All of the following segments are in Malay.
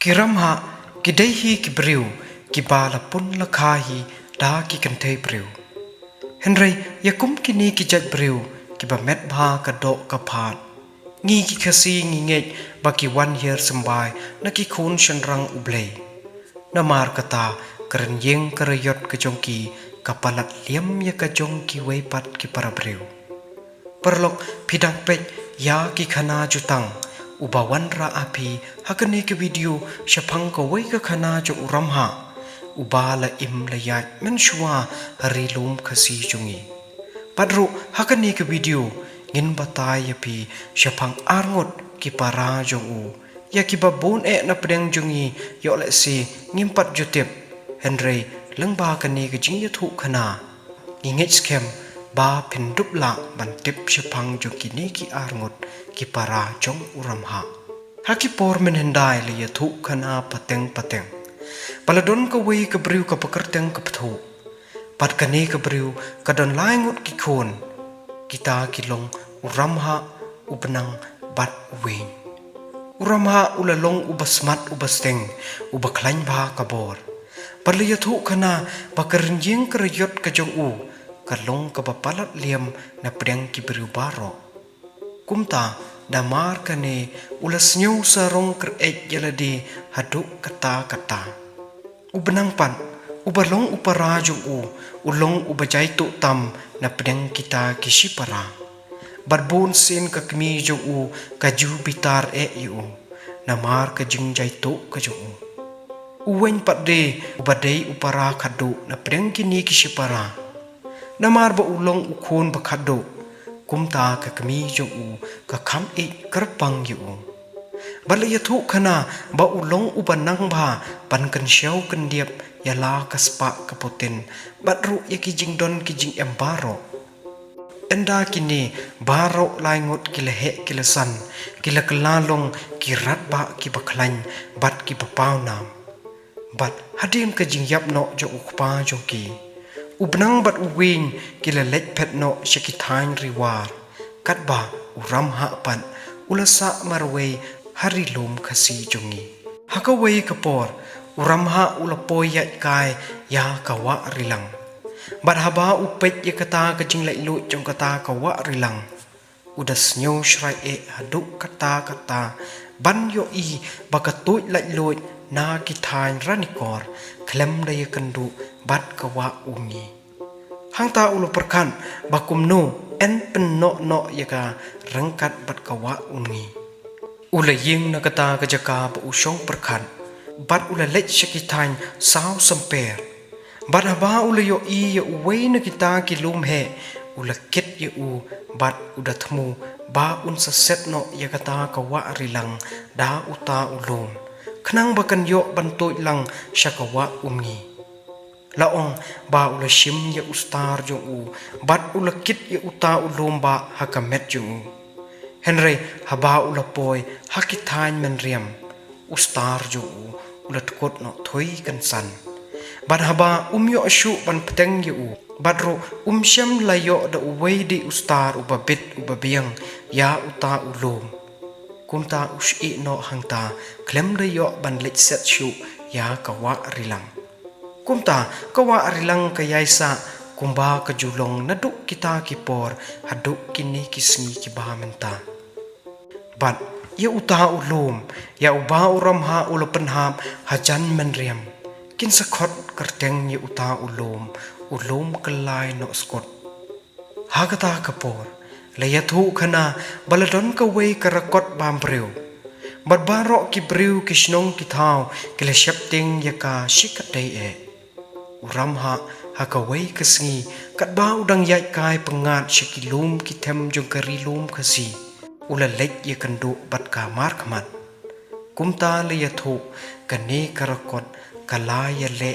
Kiramha kidehi kibriu kibala pun lakhahi da ki kantei briu Henry yakum kini kijat briu kiba met bha kado kaphat ngi ki khasi ngi ngej baki wan hier sembai na ki khun shanrang ublei namar kata keren yeng kerayot kejongki kapalat liam ya kejongki weipat ki para briu perlok pidang pej ya ki khana jutang ubawan ra api hakane ke video syapang ko wei ka khana jo uramha ubala im layat menshwa hari lum khasi jungi padru hakane ke video ngin batai api syapang arngot ki para jo u ya ki babon na pedeng jungi yo le si ngimpat jutip Henry lengba kane ke jing ya thu khana ngingech scam ba pindup la bantip syapang jo kini ki arngot ki para jong uramha haki por menhendai le ya thu khana pateng paladon ka wei ka briu ka pakerteng ka pthu pat kane ka briu ka don lai ngut ki khon kita kilong uramha ubnang bat wein uramha ulalong ubasmat ubasteng ubakhlain bha ka bor parle ya thu khana pakarin jing krayot ka jong u kalong ka bapalat liam na pedang ki briu baro kumta damar kane ulas nyu sarong kerek jaladi haduk kata ubenang pan ubalong upara jung u ulong ubajai tu tam na pedang kita kisipara barbun sin ka kmi jung u kaju bitar yu namar ka jingjai tu ka jung u uwen patde ubadei upara khadu na pedang kini kisipara namar ba ulong ukhon ba khadu kumta ka kami jong u ka kham e karpang yu bala ya thu khana ba ulong ubanang bha pan kan shau kan diep ya la kaspa kapotin batru ya ki jingdon ki jing embaro enda kini baro laingot kilehe kilesan kilaklalong kirat ba ki bakhlain bat ki papau nam bat hadim ka jing yap no jo ukpa jo ki ubnang bat uwing kila lek pet no shakithain riwar katba uramha pan ulasa marwei hari lum khasi jungi hakawei kapor uramha ulapoy yat kai ya kawa rilang bat haba upet ya kata kajing lai lu jong kata kawa rilang udas nyo shrai haduk kata ban yo i bakatut lai lu na kithain ranikor klem daya kandu bat kawa ungi hangta ulu perkan bakum no en pen no yaka rangkat bat kawa ungi ula ying na kata kajaka ba usong perkan bat ula lech shakitain saw samper bat haba ula yo i ya uwei na kita kilum he ula kit ya u bat udatmu ba unsa set no yakata kawa rilang da uta ulum khnang bakan yo bantoy lang shakawa ungi laong ba ula shim ya ustar jong u bat ula kit ya uta ulum ba hakamet jong u Henry haba ula poy hakithain men riam ustar jong u ula tkot no thoi kan san bat haba yo ashu ban peteng ya u bat ro syam layo da uwei di ustar ubabit ubabiang ya uta ulum kumta ushi no hangta klem de yo ban lech set shu ya kawa rilang kumta kawa rilang kayaisa kumba kajulong naduk kita kipor haduk kini kisni kibahamenta bat ya uta ulum ya uba uramha ulapenham hajan menriam kin sakhot kerteng ya uta ulum kelai no skot hagata kapor layathu khana baladon ka wei karakot bambreu barbaro ki breu kishnong ki thau kile shapting yaka shikatei uramha hakawei kasngi katba udang yai kai pengat shikilum ki them jong karilum khasi ula lek ye kandu bat ka mar khamat kumta layathu kane karakot kala ya le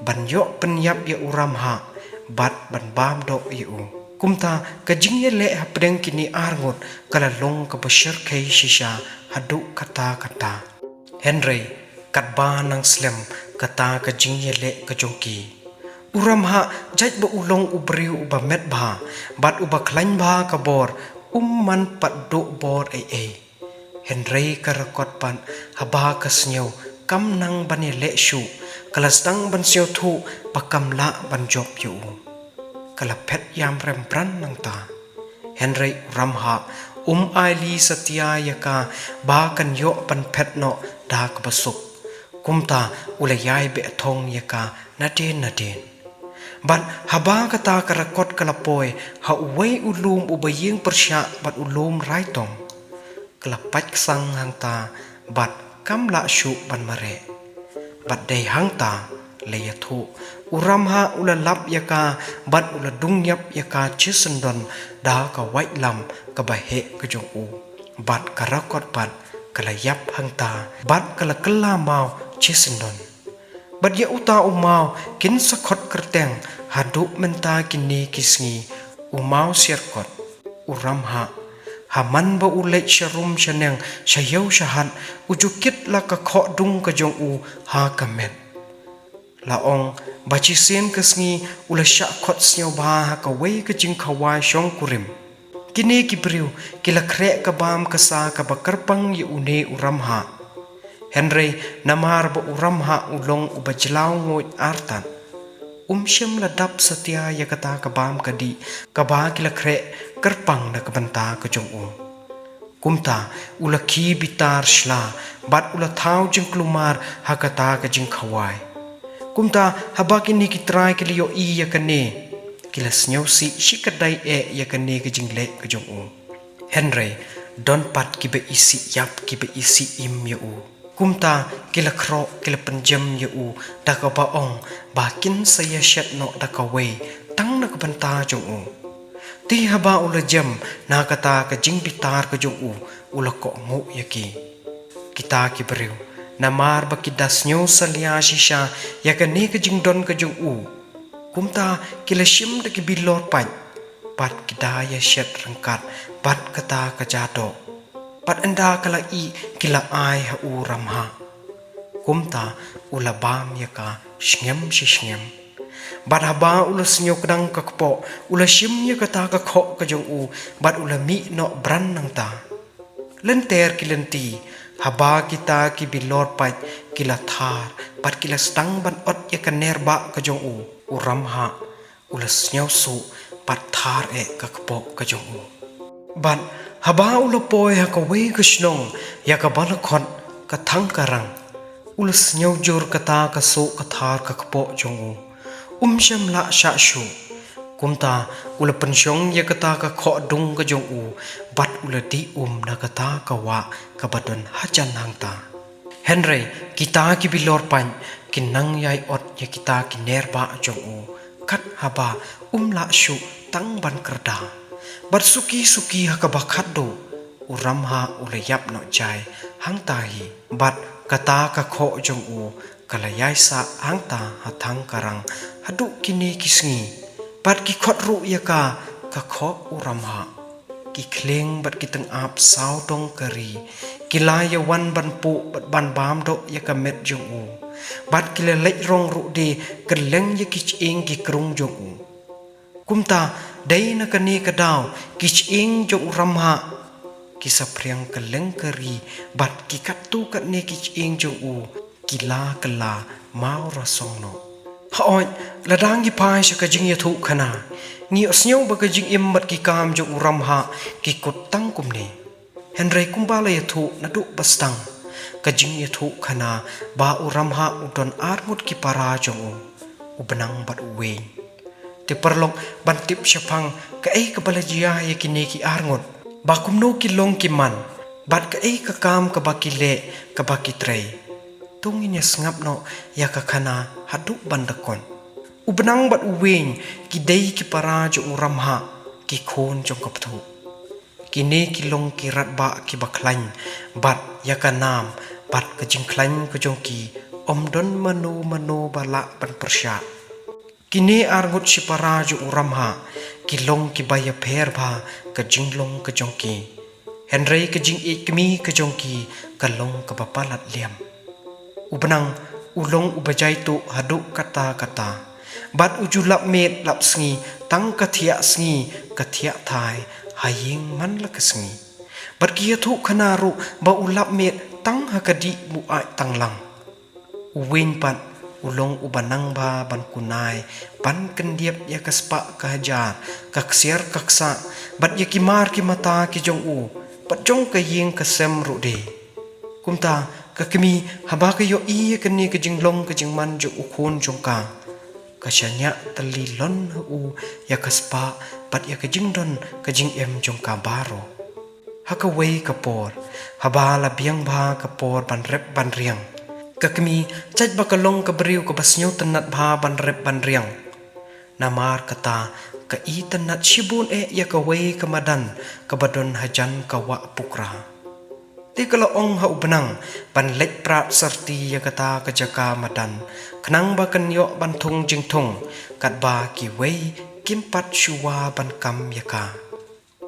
banyo penyap ya uramha bat ban bam do yu kumta kajing ye le hapdeng kini arngot kala long ka bashar kai shisha hadu kata Henry katba nang slem kata kajing ye le kajongki uramha jaj ba ulong ubriu uba met bha bat uba klain bha kabor man pat do bor Henry karakot pan haba kasnyo กำนังบันเละชูกะละสังบันเสียวทูปะกำละบันจบอยู่กะละเพชยามเรมปรันนังตาเฮนรีรำหะไอลีสติยายกาบากันโยบันเพชโนดากบสุกกุมตาอุลยายเบะทงยกานาเดนบัดฮาบากตากระกดกระปอยฮาไว้อุลูมอุบยิงประชาบัดอุลูมไรตองกระปักสังหังตาบัดกำละชุบันมาเรบัดได้หังตาเลยทุอุรัมหาอุลลับยกาบัดอุลดุงยับยกาชิสันดอนดากะไว้ลำกะบะเหกะจงอูบัดกระกดบัดกะยับหังตาบัดกะกลาเมาชิสันดอนบัดยะอุตาอุมาวกินสะขดกระแตงหัดุมันตากินนีกิสงีอุมาวเสียกดอุรัมหาหามันบ่อุเลชรุมชะเนงชะเยวชะหันอุจุกิดละกะเคาะดุงกะจงอูหากะเม็ดละองบาจิเซนกะสงีอุลชะขดเสียวบาหากะเวกะจิงขวายชองกุริมกินีกิบริวกิละแคระกะบามกะสากะบะกระปังยอุเนอุรัมหาเฮนรีนามารบอุรัมหาอุลงอุบจลาวงวยอาร์ตันเชื่อมระดับสติยายกตากบามกดีกบากิละเคระกระปังนักบันตากจงอูกุมตาอุลคีบิตาร์ชลาบัดอุลเท้าจึงกลุมารหากตากจึงขวายกุมตาฮบากินีกิตรายกิลิโยอียกันเนกิละสเนียวสีชิกไดยกันเนกจึงเละกจงอูเฮนรีดอนปัดกิเบอิสิยับกิเบอิสิอิมยอูกุมตากิละครกิละปัญจมยอูดากบะองบากินสยเชตโนดากเวตั้งนักบันตาจงอูตีฮบาอุลจมนากตากจิงบิตาร์กจงอูอุลกองูยกีกิตากิบริวนามารบกิดัสเนียวสลยาชิชายกันนี้กจิงดอนกจงอูกุมตากิละชิมดกิบิลอร์ปัดปัดกิดายเชตรังกัดปัดกตากจาโดปัดอันดากละอีกิละอายฮอูรัมหากุมตาอุลบามยกาชเงมชิชเงมบัดฮบาอุลสเนียวกดังกะกปออุลชิมยกตากะเคาะกะจงอูบัดอุลมีเนาะบรันนังตาเล่นเตรกิลันตีฮบากิตากิบิลอดปัดกิละทาร์ปัดกิละสตังบันอดยกันเนรบะกะจงอูอุรัมหาอุลสเนียวสุปัดทาร์กะกปอกะจงอูบัดฮบาอุลปอยฮะกะเวกชนงยากะบัลคอนกะทังกะรังอุลสเนียวจูรกะตากะโซกะทาร์กะกปอจงอูชมละชะชูกุมตาอุลปัญชงยากะตากะเคาะดุงกะจงอูบัดอุลดีนากะตากะวะกะบัดนฮะจันหังตาเฮนรีกิตากิบิลอร์ปันกินนังยายอดยากิตากินเนรบะจงอูคัดฮบาละชูตั้งบันกระดาบัดสุกีฮะกะบะคัดดูอุรัมหาอุลยับเนาะใจหังตาฮีบัดกะตากะเคาะจงอูกะละยายสะหังตาหะทังกะรังหดุกินีกิสงีบัดกิขดรุยกากะเคาะอุรัมหากิเคลงบัดกิตังอาบสาวดงกะรีกิลายวันบันปุบัดบันบามดยกะเม็ดจงอูบัดกิเลเล็รองรุดีกะเลงยกิชเองกิกรุงจงอูกุมตาได้นักนีกะดาวกิชเองจงอุรัมหากิสะเพียงกะเลงกะรีบัดกิกัตตุกะเนกิชเองจงอูกิลากะลามาวรสงโนฮอยละดังกิพายชะกะจิงยะทุขนางีอสเนียวบะกะจิงอิมมัดกิกามจงอุรัมหากิกดตั้งกุมเนเฮนไรกุมบาลยะทุนะดุบัสตังกะจิงยะทุขนาบาอุรัมหาอุดอนอาร์มุดกิปาราจงอุบนังบัดอุเวte perlok bantip syapang ka ei ka balajia ya kini ki arngot ba kumno ki long ki man bat ka ei ka kam ka bakile ka bakitrei tunginya sngap no ya ka khana hadu bandakon ubnang bat uweng ki dei ki para jo uramha ki khon jong kapthu kini ki long ki rat ba ki bakhlain bat ya ka nam bat ka jing khlain ka jong ki omdon manu bala ban persya kini argut si paraju uramha kilong ki baya pher bha ka jinglong ka jongki henry ka jing ikmi ka jongki ka long ka papalat liam ubnang ulong ubajai tu hadu kata bat ujulap met lap sngi tang kathia sngi kathia thai haying man la ka sngi bat kia thu khanaru ba ulap met tang hakadi mu ai tang lang Uwin pat ulong ubanang ba ban kunay ban kendiep ya kaspa kahajar kaksiar kaksa bat ya kimar ki mata ki jong u pat jong ka ying kasem rude kumta ka kemi haba ka yo i ka ni ka jinglong ka jingman jo ukun jong ka kasyanya tali lon u ya kaspa pat ya ka jingdon ka jing em jong ka baro hakaway kapor haba la biang ba kapor ban rep ban riang kakmi caj bakalong kabriu ka basnyo tanat bha ban rep ban riang namar kata ka i tanat shibun ya kaway kamadan kabadon hajan kawa pukra ti kala ong ha ubenang ban lek prat sarti ya kata ka jaka madan knang ba kanyo ban thung jing thung kat ba ki wei kimpat shuwa ban kam yaka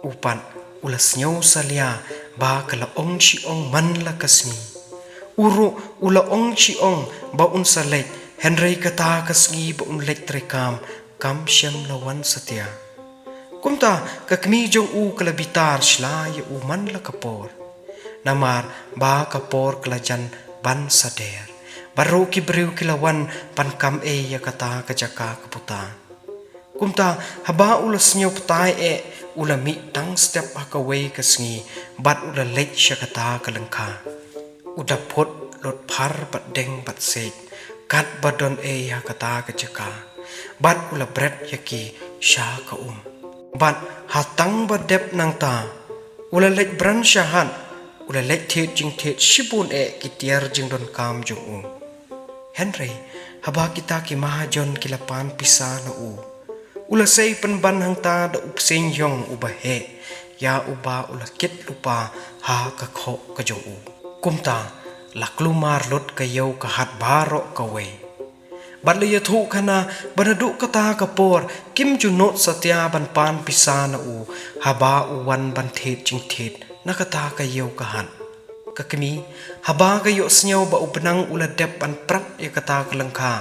upan ulasnyo salia ba kala ong shi ong man la kasmi uru ula ong chi ong ba un sa lek henry kata kasngi ba un lek trekam kam shem lawan satya kumta kakmi jong u kalabitar shla ya u man la kapor namar ba kapor kalajan ban sader baru ki briu kilawan pan kam ya kata kajaka kaputa kumta haba ulas nyo ptai ula mi tang step hakaway kasngi bat ula lek syakata kalengka udah pot lot par bat deng bat sek kat badon ya kata kejaka bat ula bread yaki sya ka bat hatang badep nang ta ula lek bran syahan ula lek thet jing thet shibun kitiar jing don kam jong Henry haba kita ki mahajon kilapan pisa na ula say penban hang ta da upsing yong ubahe ya uba ula kit lupa ha ka kho ka jong kumta laklumar lot kayaw kahat baro kaway badliya thu kana banadu kata kapor kim junot satya ban pan pisa na haba uwan ban thet jing thet nakata kayaw kahat kakmi haba kayo snyaw ba ubenang ula dep ban prap ya kata kalangka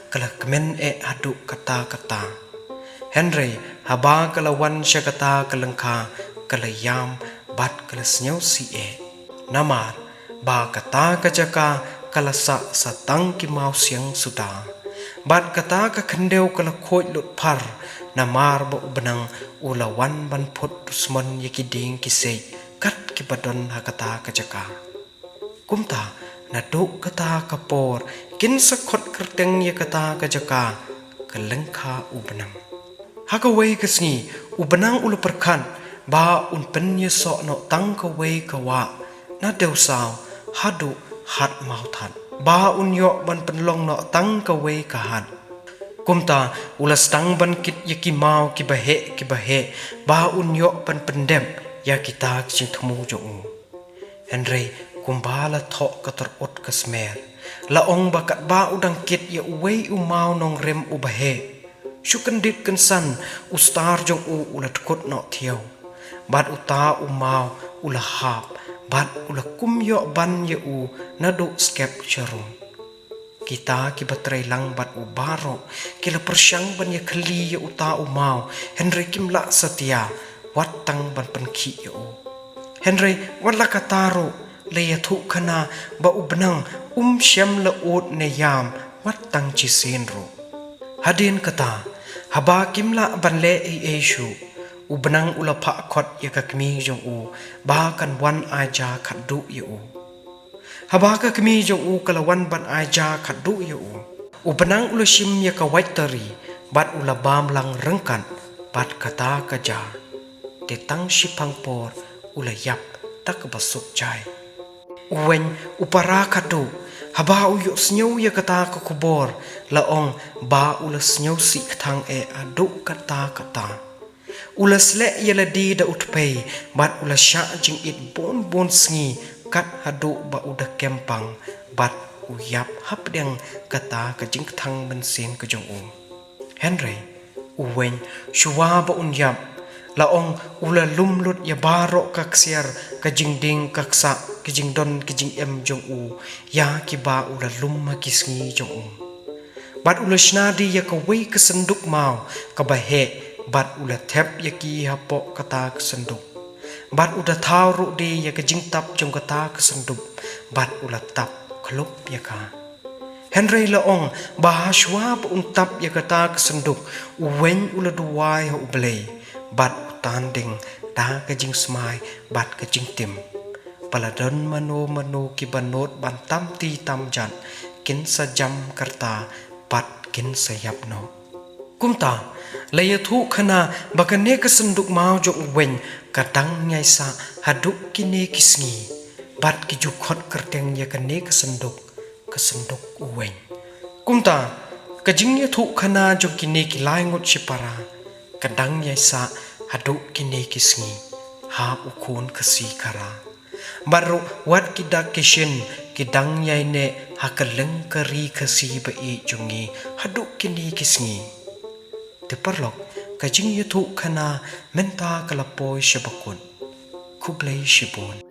kala kemen hadu kata kata Henry haba kalawan siya kata kalangka kala yam bat kala snyaw si namar ba kata kajaka kalasa sa tang kimaw siyang suda bat kata ka kandew kala khoy lut par namar ba ubenang ulawan ban phut dusman yakiding kisay kat kibadon hakata kajaka kumta naduk kata kapor kin sakot kerteng ya kata kajaka kalengka ubenang hakaway kasngi ubenang ula perkan ba unpen ya sok no tang kaway kawa na dew saw hadu hat mautan ba unyo ban penlong no tang kaway kahan kumta ulas tang ban kit yaki mau ki bahe ba unyo ban pendem ya kita sing thmu jo Henry kumbala thok katar ot kasmer la ong bakat ba udang kit ya uwei umau nong rem ubahe syukendit kensan ustar jong ulat kot no thiau bat uta umau ula hap bat ula kumyo ban ya nadu skep charum kita ki batray lang bat baro kila persyang ban ya khali ya uta umau Henry kimla satya watang ban pankhi ya Henry wala kataro leya thu kana ba ubnang syam la ut ne yam watang chisenro hadin kata haba kimla ban le shu ubenang ula pha khot ya kakmi jong ba kan wan aja khadu ya haba kakmi jong kalawan ban aja khadu ya ubenang ula shim ya ka waitari bat ula bam lang rengkan bat kata kaja te tang shipang por ula yap tak basuk jai uwen upara khadu haba uyo snyo ya kata ka kubor laong ba ula snyo si thang adu kata ulas le yala di da utpay bat ula sya jing it bon sngi kat hadu ba uda kempang bat uyap hapdeng kata ka jing thang bensin ka jong Henry uwen shuwa ba unyap laong ula lumlut ya baro kaksiar ka jing ding kaksa ka jing don ka jing em jong ya ki ba ula lumma kisngi jong bat ula shnadi ya ka wei ka senduk mau ka bahe bat ula thep yaki hapo kata kesenduk bat udah thau di ya ke jingtap jong kata kesenduk bat ula tap klup ya ka Henry laong bahaswa untap ya kata kesenduk uwen uladuwai ho ublay bat utanding da kajing smai bat kajing tim paladon mano ki banot bantam ti tamjan kin sajam karta bat kin sayap no kumta layathu khana bakane kesenduk mau jok uwen kadang nyai sa haduk kini kisngi bat ki jukhot kerteng ya kane kesenduk uwen kumta kajing ya thu khana jok kini ki lai ngot sipara kadang nyai sa haduk kini kisngi ha ukun kasi kara baru wat kidak kishin kidang nyai ne hakaleng kari kasi bai jungi haduk kini kisngi teparlok kajing ya thu khana menta kalapoi shabakun kublai shibun